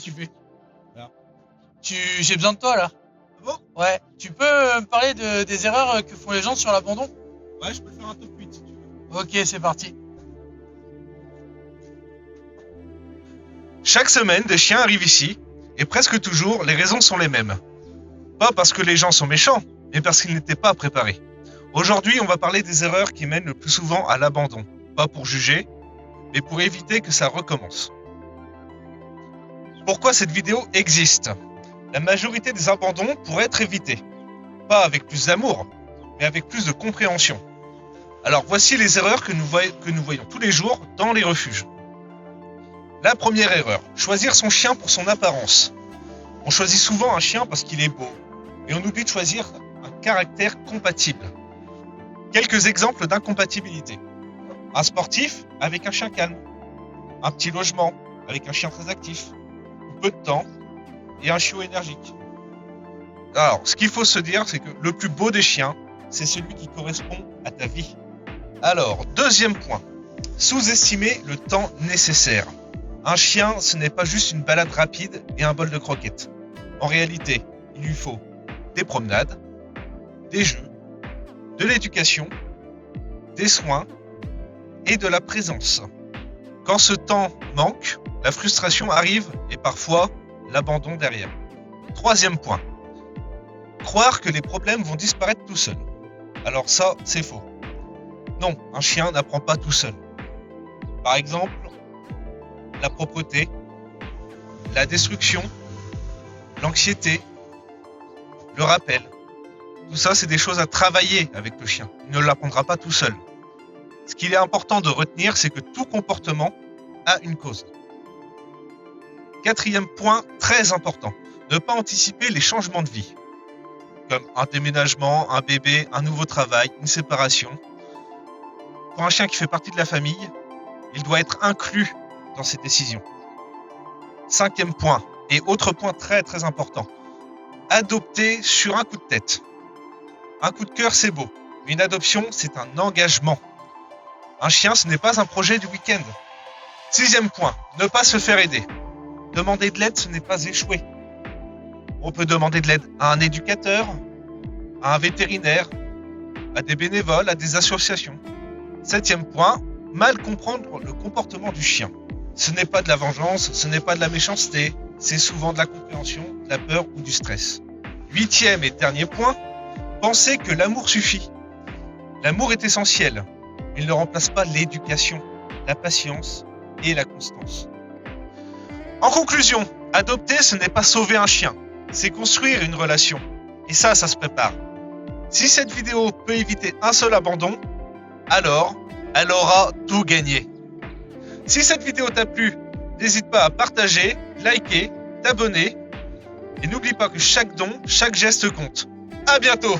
tu fais? Voilà. J'ai besoin de toi là. Ah bon? Ouais. Tu peux me parler des erreurs que font les gens sur l'abandon? Ouais, je peux faire un top 8 si tu veux. Ok, c'est parti. Chaque semaine, des chiens arrivent ici, et presque toujours, les raisons sont les mêmes. Pas parce que les gens sont méchants, mais parce qu'ils n'étaient pas préparés. Aujourd'hui, on va parler des erreurs qui mènent le plus souvent à l'abandon. Pas pour juger, mais pour éviter que ça recommence. Pourquoi cette vidéo existe? La majorité des abandons pourraient être évités. Pas avec plus d'amour, mais avec plus de compréhension. Alors voici les erreurs que nous voyons tous les jours dans les refuges. La première erreur, choisir son chien pour son apparence. On choisit souvent un chien parce qu'il est beau, et on oublie de choisir un caractère compatible. Quelques exemples d'incompatibilité. Un sportif avec un chien calme. Un petit logement avec un chien très actif. Peu de temps et un chiot énergique. Alors, ce qu'il faut se dire, c'est que le plus beau des chiens, c'est celui qui correspond à ta vie. Alors, deuxième point, sous-estimer le temps nécessaire. Un chien, ce n'est pas juste une balade rapide et un bol de croquettes. En réalité, il lui faut des promenades, des jeux, de l'éducation, des soins et de la présence. Quand ce temps manque, la frustration arrive et parfois l'abandon derrière. Troisième point, croire que les problèmes vont disparaître tout seuls. Alors ça, c'est faux. Non, un chien n'apprend pas tout seul. Par exemple, la propreté, la destruction, l'anxiété, le rappel. Tout ça, c'est des choses à travailler avec le chien. Il ne l'apprendra pas tout seul. Ce qu'il est important de retenir, c'est que tout comportement a une cause. Quatrième point, très important, ne pas anticiper les changements de vie, comme un déménagement, un bébé, un nouveau travail, une séparation. Pour un chien qui fait partie de la famille, il doit être inclus dans ces décisions. Cinquième point, et autre point très très important, adopter sur un coup de tête. Un coup de cœur, c'est beau, mais une adoption, c'est un engagement. Un chien, ce n'est pas un projet du week-end. Sixième point, ne pas se faire aider. Demander de l'aide, ce n'est pas échouer. On peut demander de l'aide à un éducateur, à un vétérinaire, à des bénévoles, à des associations. Septième point, mal comprendre le comportement du chien. Ce n'est pas de la vengeance, ce n'est pas de la méchanceté, c'est souvent de la compréhension, de la peur ou du stress. Huitième et dernier point, penser que l'amour suffit. L'amour est essentiel. Il ne remplace pas l'éducation, la patience et la constance. En conclusion, adopter, ce n'est pas sauver un chien, c'est construire une relation. Et ça se prépare. Si cette vidéo peut éviter un seul abandon, alors elle aura tout gagné. Si cette vidéo t'a plu, n'hésite pas à partager, liker, t'abonner. Et n'oublie pas que chaque don, chaque geste compte. À bientôt!